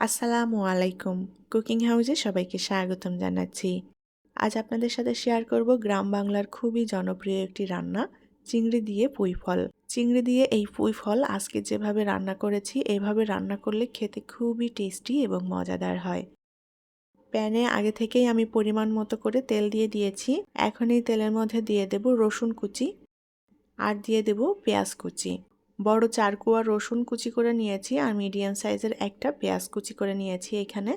আসসালামু আলাইকুম। কুকিং হাউসে সবাইকে স্বাগতম জানাচ্ছি। আজ আপনাদের সাথে শেয়ার করব গ্রাম বাংলার খুবই জনপ্রিয় একটি রান্না, চিংড়ি দিয়ে পুঁই ফল। চিংড়ি দিয়ে এই পুঁই ফল আজকে যেভাবে রান্না করেছি, এভাবে রান্না করলে খেতে খুবই টেস্টি এবং মজাদার হয়। প্যানে আগে থেকেই আমি পরিমাণ মতো করে তেল দিয়ে দিয়েছি। এখন এই তেলের মধ্যে দিয়ে দেব রসুন কুচি আর দিয়ে দেব পেঁয়াজ কুচি। বড় 4 কোয়া রসুন কুচি করে নিয়েছি আর মিডিয়াম সাইজের একটা পেঁয়াজ কুচি করে নিয়েছি। এখানে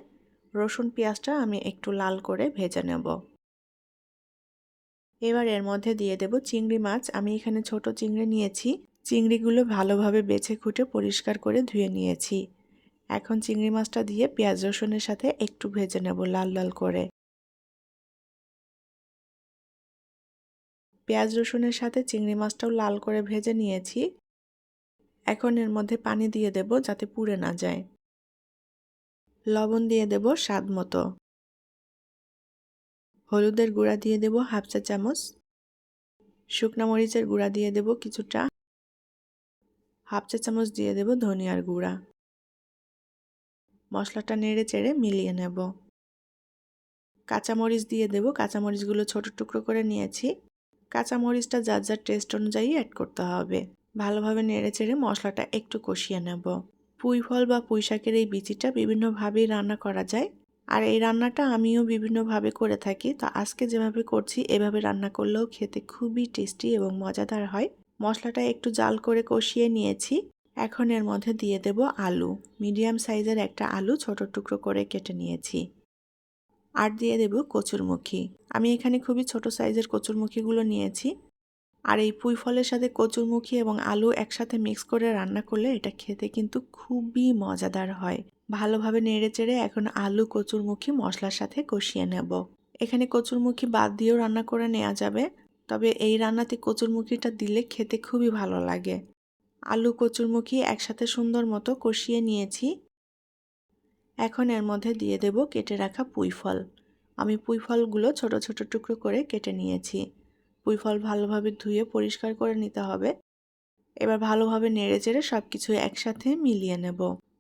রসুন পেঁয়াজটা আমি একটু লাল করে ভেজে নেব। এবার এর মধ্যে দিয়ে দেব চিংড়ি মাছ। আমি এখানে ছোট চিংড়ি নিয়েছি। চিংড়িগুলো ভালোভাবে বেছে খুঁটে পরিষ্কার করে ধুয়ে নিয়েছি। এখন চিংড়ি মাছটা দিয়ে পেঁয়াজ রসুনের সাথে একটু ভেজে নেব লাল লাল করে। পেঁয়াজ রসুনের সাথে চিংড়ি মাছটাও লাল করে ভেজে নিয়েছি। এখন এর মধ্যে পানি দিয়ে দেব যাতে পুড়ে না যায়। লবণ দিয়ে দেব স্বাদ মতো। হলুদের গুঁড়া দিয়ে দেব হাফ চা চামচ। শুকনা মরিচের গুঁড়া দিয়ে দেব কিছুটা। হাফ চা চামচ দিয়ে দেব ধনিয়ার গুঁড়া। মশলাটা নেড়ে চেড়ে মিলিয়ে নেব। কাঁচামরিচ দিয়ে দেব। কাঁচামরিচগুলো ছোট টুকরো করে নিয়েছি। কাঁচামরিচটা যার যার টেস্ট অনুযায়ী অ্যাড করতে হবে। ভালোভাবে নেড়ে চেড়ে মশলাটা একটু কষিয়ে নেব। পুঁই ফল বা পুঁই শাকের এই বিচিটা বিভিন্নভাবেই রান্না করা যায়। আর এই রান্নাটা আমিও বিভিন্নভাবে করে থাকি। তো আজকে যেভাবে করছি এভাবে রান্না করলেও খেতে খুবই টেস্টি এবং মজাদার হয়। মশলাটা একটু জাল করে কষিয়ে নিয়েছি। এখন এর মধ্যে দিয়ে দেব আলু। মিডিয়াম সাইজের একটা আলু ছোট টুকরো করে কেটে নিয়েছি। আর দিয়ে দেব কচুরমুখী। আমি এখানে খুবই ছোট সাইজের কচুরমুখীগুলো নিয়েছি। আর এই পুঁই ফলের সাথে কচুরমুখী এবং আলু একসাথে মিক্স করে রান্না করলে এটা খেতে কিন্তু খুবই মজাদার হয়। ভালোভাবে নেড়েচেড়ে এখন আলু কচুরমুখী মশলার সাথে কষিয়ে নেব। এখানে কচুরমুখী বাদ দিয়েও রান্না করে নেওয়া যাবে, তবে এই রান্নাতে কচুরমুখীটা দিলে খেতে খুবই ভালো লাগে। আলু কচুরমুখী একসাথে সুন্দর মতো কষিয়ে নিয়েছি। এখন এর মধ্যে দিয়ে দেব কেটে রাখা পুঁই ফল। আমি পুঁই ফলগুলো ছোট ছোট টুকরো করে কেটে নিয়েছি। পুঁই ফল ভালোভাবে ধুয়ে পরিষ্কার করে নিতে হবে। এবার ভালোভাবে নেড়েচেড়ে সব কিছু একসাথে মিলিয়ে নেব।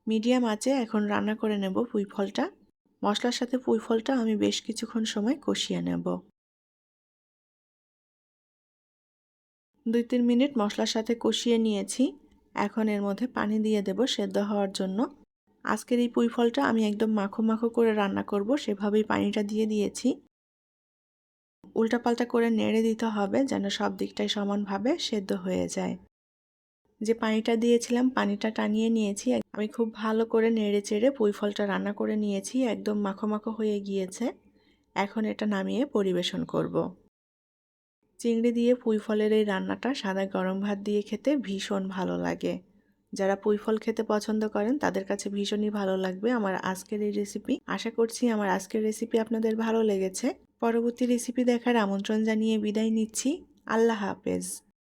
মিডিয়াম আঁচে এখন রান্না করে নেব পুঁই ফলটা। মশলার সাথে পুঁই ফলটা আমি বেশ কিছুক্ষণ সময় কষিয়ে নেব। 2-3 মিনিট মশলার সাথে কষিয়ে নিয়েছি। এখন এর মধ্যে পানি দিয়ে দেব সেদ্ধ হওয়ার জন্য। আজকের এই পুঁই ফলটা আমি একদম মাখো মাখো করে রান্না করব, সেভাবেই পানিটা দিয়ে দিয়েছি। উল্টাপাল্টা করে নেড়ে দিতে হবে যেন সব দিকটাই সমানভাবে সেদ্ধ হয়ে যায়। যে পানিটা দিয়েছিলাম পানিটা টানিয়ে নিয়েছি। আমি খুব ভালো করে নেড়ে চেড়ে পুঁই ফলটা রান্না করে নিয়েছি। একদম মাখো মাখো হয়ে গিয়েছে। এখন এটা নামিয়ে পরিবেশন করব। চিংড়ি দিয়ে পুঁই ফলের এই রান্নাটা সাদা গরম ভাত দিয়ে খেতে ভীষণ ভালো লাগে। যারা পুঁই ফল খেতে পছন্দ করেন তাদের কাছে ভীষণই ভালো লাগবে আমার আজকের এই রেসিপি। আশা করছি আমার আজকের রেসিপি আপনাদের ভালো লেগেছে। পরবর্তী রেসিপি দেখার আমন্ত্রণ জানিয়ে বিদায় নিচ্ছি। আল্লাহ হাফেজ।